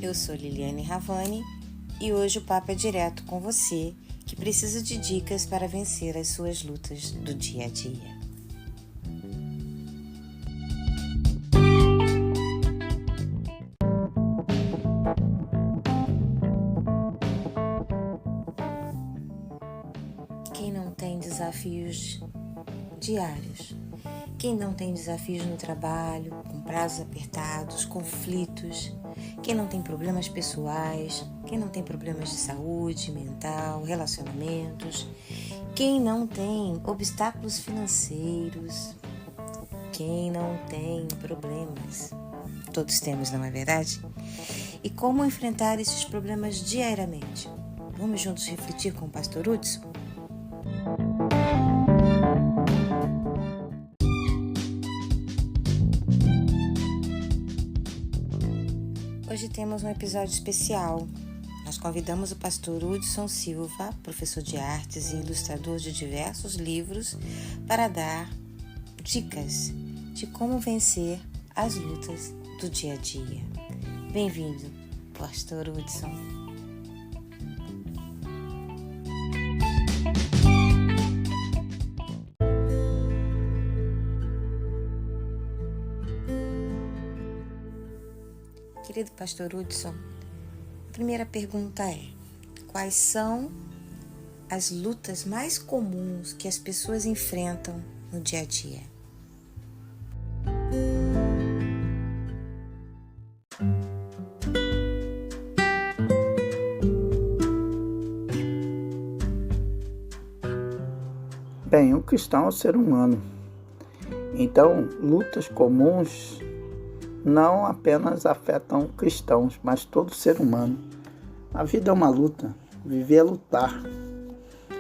Eu sou Liliane Ravani e hoje o papo é direto com você que precisa de dicas para vencer as suas lutas do dia a dia. Quem não tem desafios diários? Quem não tem desafios no trabalho, com prazos apertados, conflitos? Quem não tem problemas pessoais? Quem não tem problemas de saúde mental, relacionamentos? Quem não tem obstáculos financeiros? Quem não tem problemas? Todos temos, não é verdade? E como enfrentar esses problemas diariamente? Vamos juntos refletir com o Pastor Hudson? Hoje temos um episódio especial. Nós convidamos o pastor Hudson Silva, professor de artes e ilustrador de diversos livros, para dar dicas de como vencer as lutas do dia a dia. Bem-vindo, pastor Hudson. Querido pastor Hudson, a primeira pergunta é: quais são as lutas mais comuns que as pessoas enfrentam no dia a dia? Bem, o cristão é um ser humano. Então, lutas comuns não apenas afetam cristãos, mas todo ser humano. A vida é uma luta, viver é lutar.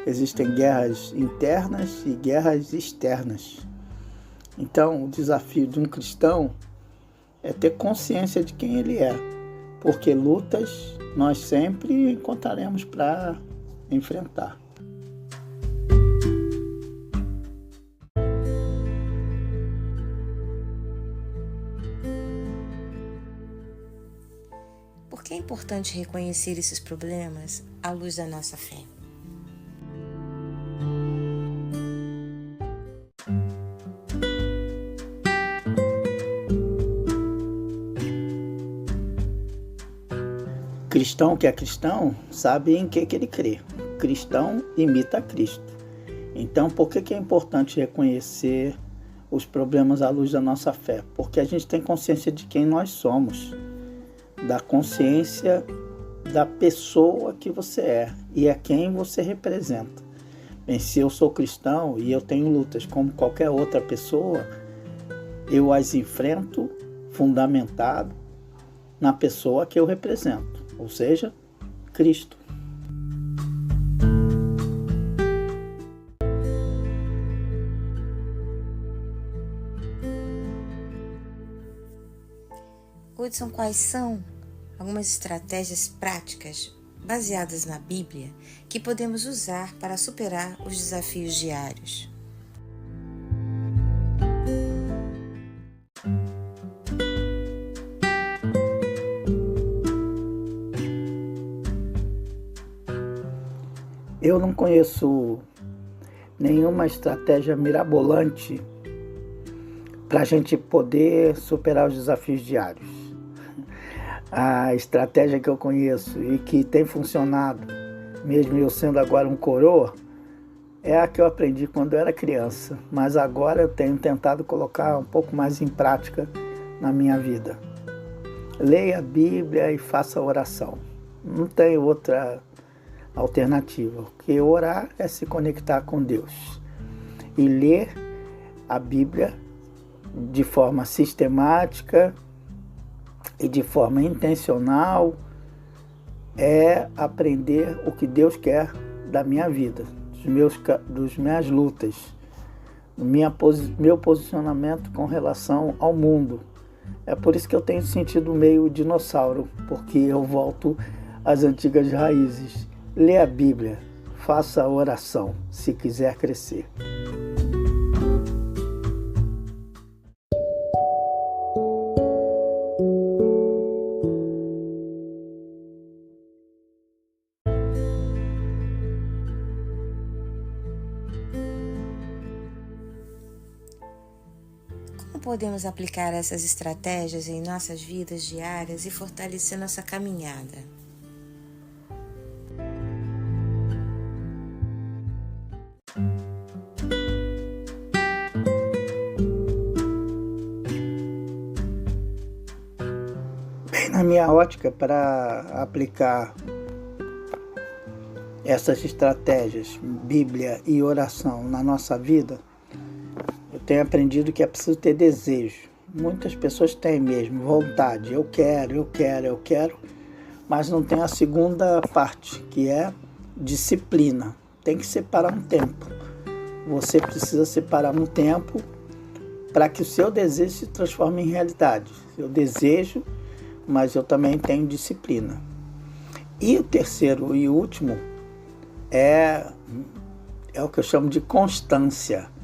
Existem guerras internas e guerras externas. Então, o desafio de um cristão é ter consciência de quem ele é, porque lutas nós sempre encontraremos para enfrentar. Por que é importante reconhecer esses problemas à luz da nossa fé? Cristão que é cristão sabe em que ele crê. Cristão imita Cristo. Então, por que é importante reconhecer os problemas à luz da nossa fé? Porque a gente tem consciência de quem nós somos, da consciência da pessoa que você é e a quem você representa. Bem, se eu sou cristão e eu tenho lutas como qualquer outra pessoa, eu as enfrento fundamentado na pessoa que eu represento, ou seja, Cristo. Hudson, quais são algumas estratégias práticas baseadas na Bíblia que podemos usar para superar os desafios diários? Eu não conheço nenhuma estratégia mirabolante para a gente poder superar os desafios diários. A estratégia que eu conheço e que tem funcionado, mesmo eu sendo agora um coroa, é a que eu aprendi quando eu era criança, mas agora eu tenho tentado colocar um pouco mais em prática na minha vida. Leia a Bíblia e faça oração. Não tem outra alternativa, porque orar é se conectar com Deus. E ler a Bíblia de forma sistemática e de forma intencional é aprender o que Deus quer da minha vida, das minhas lutas, meu posicionamento com relação ao mundo. É por isso que eu tenho sentido meio dinossauro, porque eu volto às antigas raízes. Lê a Bíblia, faça a oração, se quiser crescer. podemos aplicar essas estratégias em nossas vidas diárias e fortalecer nossa caminhada? Bem, na minha ótica, para aplicar essas estratégias, Bíblia e oração, na nossa vida, eu tenho aprendido que é preciso ter desejo. Muitas pessoas têm mesmo vontade, eu quero, mas não tem a segunda parte, que é disciplina. Tem que separar um tempo. Você precisa separar um tempo para que o seu desejo se transforme em realidade. Eu desejo, mas eu também tenho disciplina. E o terceiro e último é o que eu chamo de constância.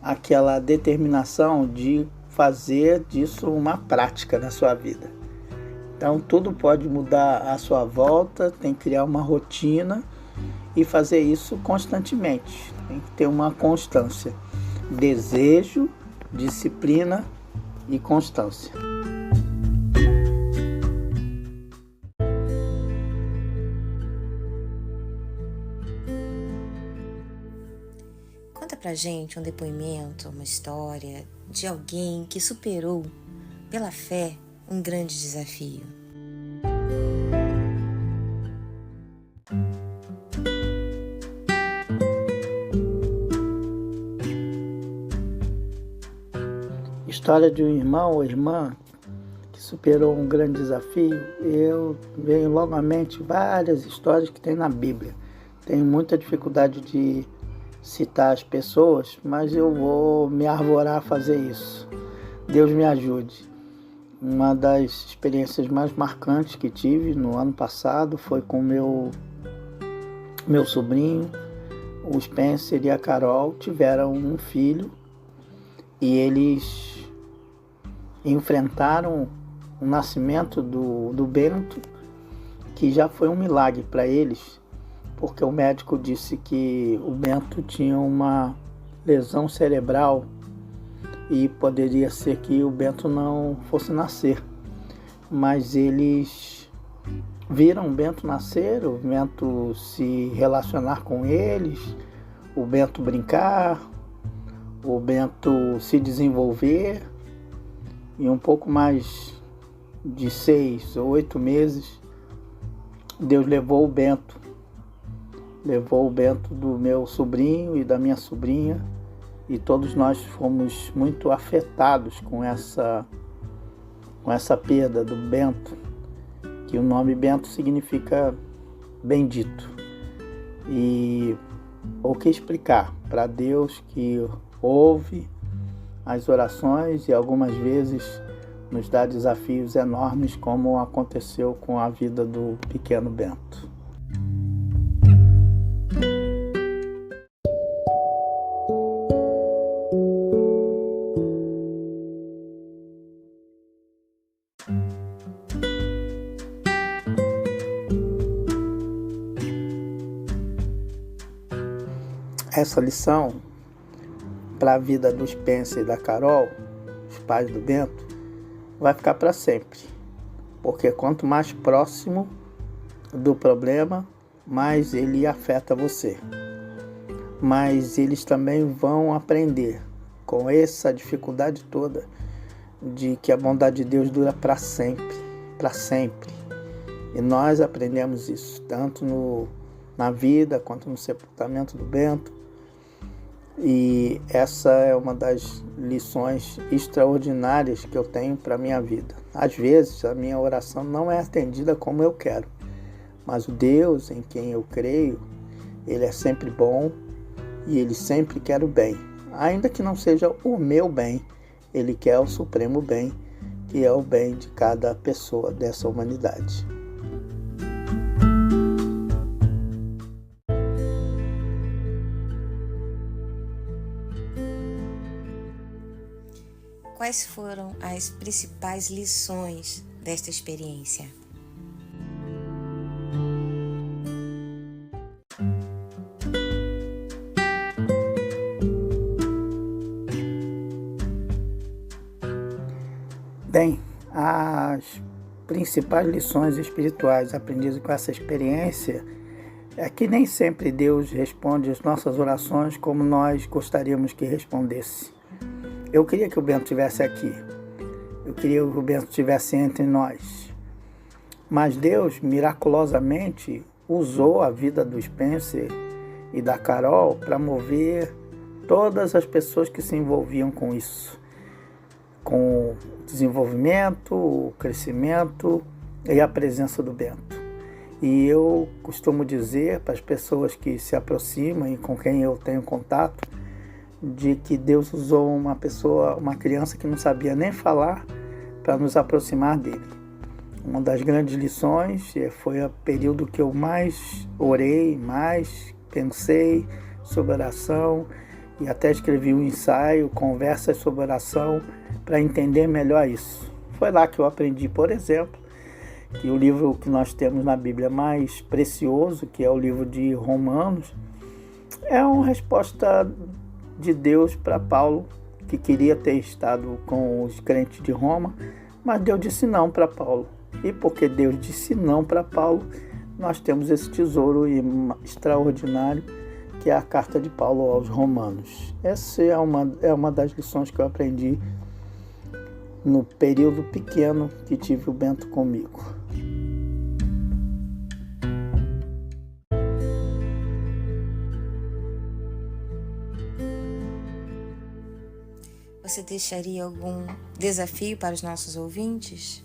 Aquela determinação de fazer disso uma prática na sua vida. Então, tudo pode mudar à sua volta, tem que criar uma rotina e fazer isso constantemente. Tem que ter uma constância. Desejo, disciplina e constância. Conta pra gente um depoimento, uma história de alguém que superou, pela fé, um grande desafio. História de um irmão ou irmã que superou um grande desafio. Eu venho logo à mente várias histórias que tem na Bíblia. Tenho muita dificuldade de citar as pessoas, mas eu vou me arvorar a fazer isso. Deus me ajude. Uma das experiências mais marcantes que tive no ano passado foi com meu sobrinho, o Spencer e a Carol, tiveram um filho e eles enfrentaram o nascimento do Bento, que já foi um milagre para eles, porque o médico disse que o Bento tinha uma lesão cerebral e poderia ser que o Bento não fosse nascer. Mas eles viram o Bento nascer, o Bento se relacionar com eles, o Bento brincar, o Bento se desenvolver, e um pouco mais de 6 ou 8 meses, Deus levou o Bento do meu sobrinho e da minha sobrinha, e todos nós fomos muito afetados com essa perda do Bento, que o nome Bento significa bendito. E o que explicar para Deus que ouve as orações e algumas vezes nos dá desafios enormes, como aconteceu com a vida do pequeno Bento. Essa lição para a vida do Spencer e da Carol, os pais do Bento, vai ficar para sempre. Porque quanto mais próximo do problema, mais ele afeta você. Mas eles também vão aprender com essa dificuldade toda de que a bondade de Deus dura para sempre, para sempre. E nós aprendemos isso, tanto na vida quanto no sepultamento do Bento. E essa é uma das lições extraordinárias que eu tenho para a minha vida. Às vezes a minha oração não é atendida como eu quero, mas o Deus em quem eu creio, Ele é sempre bom e Ele sempre quer o bem. Ainda que não seja o meu bem, Ele quer o supremo bem, que é o bem de cada pessoa dessa humanidade. Quais foram as principais lições desta experiência? principais lições espirituais aprendidas com essa experiência é que nem sempre Deus responde as nossas orações como nós gostaríamos que respondesse. Eu queria que o Bento estivesse aqui. Eu queria que o Bento estivesse entre nós. Mas Deus, miraculosamente, usou a vida do Spencer e da Carol para mover todas as pessoas que se envolviam com isso. Com o desenvolvimento, o crescimento e a presença do Bento. E eu costumo dizer para as pessoas que se aproximam e com quem eu tenho contato, de que Deus usou uma criança que não sabia nem falar para nos aproximar dele. Uma das grandes lições foi o período que eu mais orei, mais pensei sobre oração e até escrevi um ensaio, conversas sobre oração, para entender melhor isso. Foi lá que eu aprendi, por exemplo, que o livro que nós temos na Bíblia mais precioso, que é o livro de Romanos, é uma resposta de Deus para Paulo, que queria ter estado com os crentes de Roma, mas Deus disse não para Paulo. E porque Deus disse não para Paulo, nós temos esse tesouro extraordinário, que é a carta de Paulo aos Romanos. Essa é uma das lições que eu aprendi no período pequeno que tive o Bento comigo. Você deixaria algum desafio para os nossos ouvintes?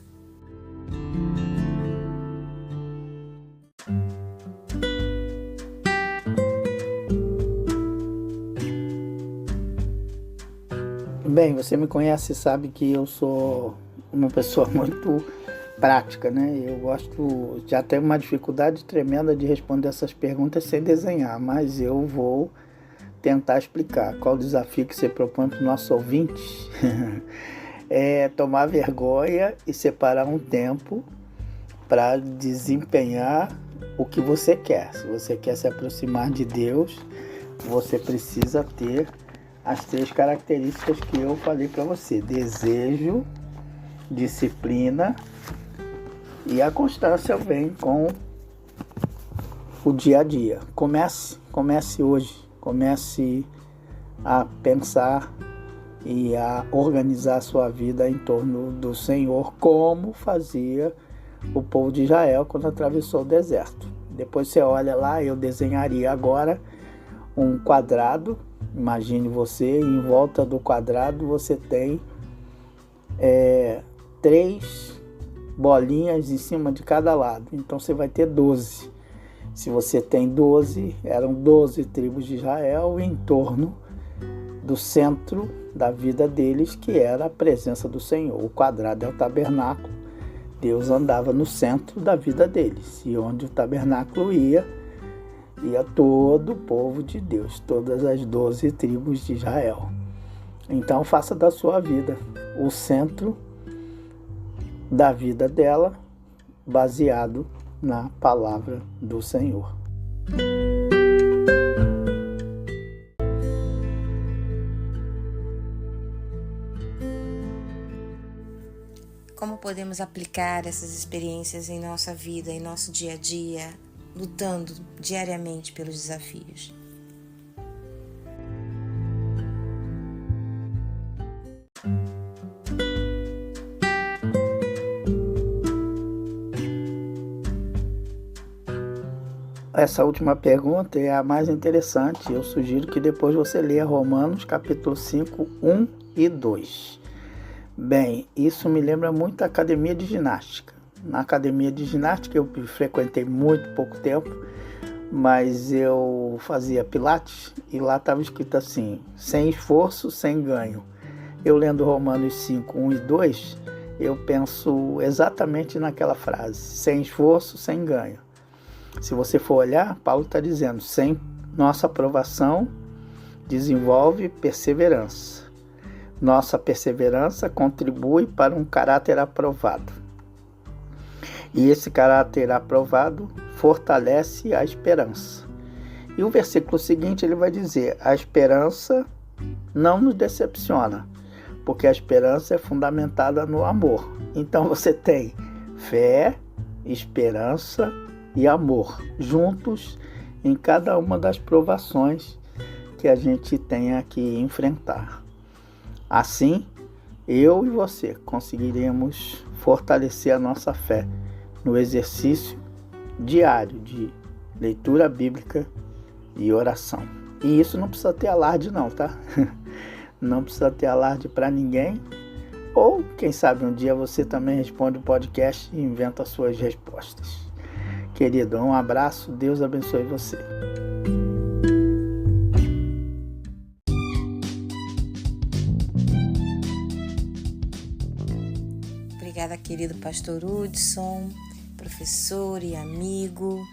Bem, você me conhece e sabe que eu sou uma pessoa muito prática, né? Eu já tenho uma dificuldade tremenda de responder essas perguntas sem desenhar, mas eu vou tentar explicar qual o desafio que você propõe para os nossos ouvintes. É tomar vergonha e separar um tempo para desempenhar o que você quer. Se você quer se aproximar de Deus, você precisa ter as 3 características que eu falei para você: desejo, disciplina e a constância vem com o dia a dia. Comece hoje, comece a pensar e a organizar a sua vida em torno do Senhor, como fazia o povo de Israel quando atravessou o deserto. Depois você olha lá, eu desenharia agora um quadrado. Imagine você, em volta do quadrado você tem 3 bolinhas em cima de cada lado. Então você vai ter 12. Se você tem 12, eram 12 tribos de Israel em torno do centro da vida deles, que era a presença do Senhor. O quadrado é o tabernáculo. Deus andava no centro da vida deles. E onde o tabernáculo ia todo o povo de Deus, todas as 12 tribos de Israel. Então faça da sua vida o centro da vida dela, baseado na palavra do Senhor. Como podemos aplicar essas experiências em nossa vida, em nosso dia a dia, lutando diariamente pelos desafios? Essa última pergunta é a mais interessante. Eu sugiro que depois você leia Romanos capítulo 5, 1 e 2. Bem, isso me lembra muito a academia de ginástica. Na academia de ginástica eu frequentei muito pouco tempo, mas eu fazia pilates e lá estava escrito assim: sem esforço, sem ganho. Eu lendo Romanos 5, 1 e 2, eu penso exatamente naquela frase: sem esforço, sem ganho. Se você for olhar, Paulo está dizendo: sem nossa aprovação, desenvolve perseverança. Nossa perseverança contribui para um caráter aprovado. E esse caráter aprovado fortalece a esperança. E o versículo seguinte ele vai dizer: a esperança não nos decepciona, porque a esperança é fundamentada no amor. Então você tem fé, esperança e amor, juntos em cada uma das provações que a gente tenha que enfrentar. Assim, eu e você conseguiremos fortalecer a nossa fé no exercício diário de leitura bíblica e oração. E isso não precisa ter alarde não, tá? Não precisa ter alarde para ninguém. Ou, quem sabe, um dia você também responde o podcast e inventa suas respostas. Querido, um abraço, Deus abençoe você. Obrigada, querido pastor Hudson, professor e amigo.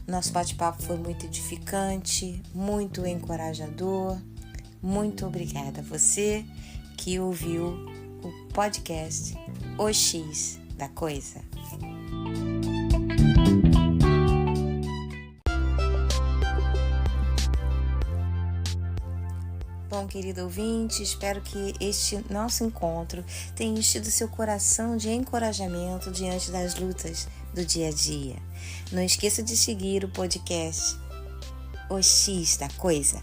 Nosso bate-papo foi muito edificante, muito encorajador. Muito obrigada a você que ouviu o podcast O X da Coisa. Bom, querido ouvinte, espero que este nosso encontro tenha enchido seu coração de encorajamento diante das lutas do dia a dia. Não esqueça de seguir o podcast O X da Coisa.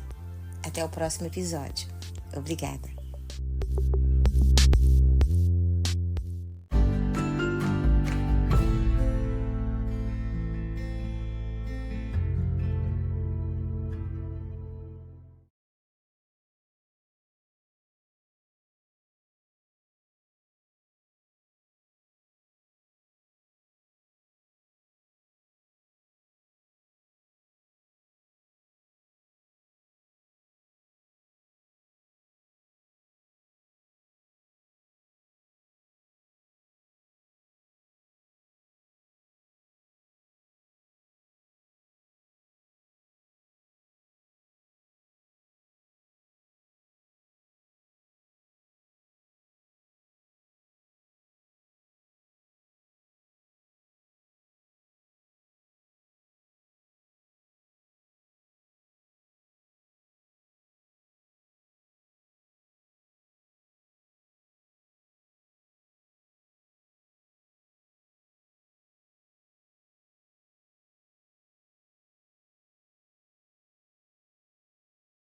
Até o próximo episódio. Obrigada.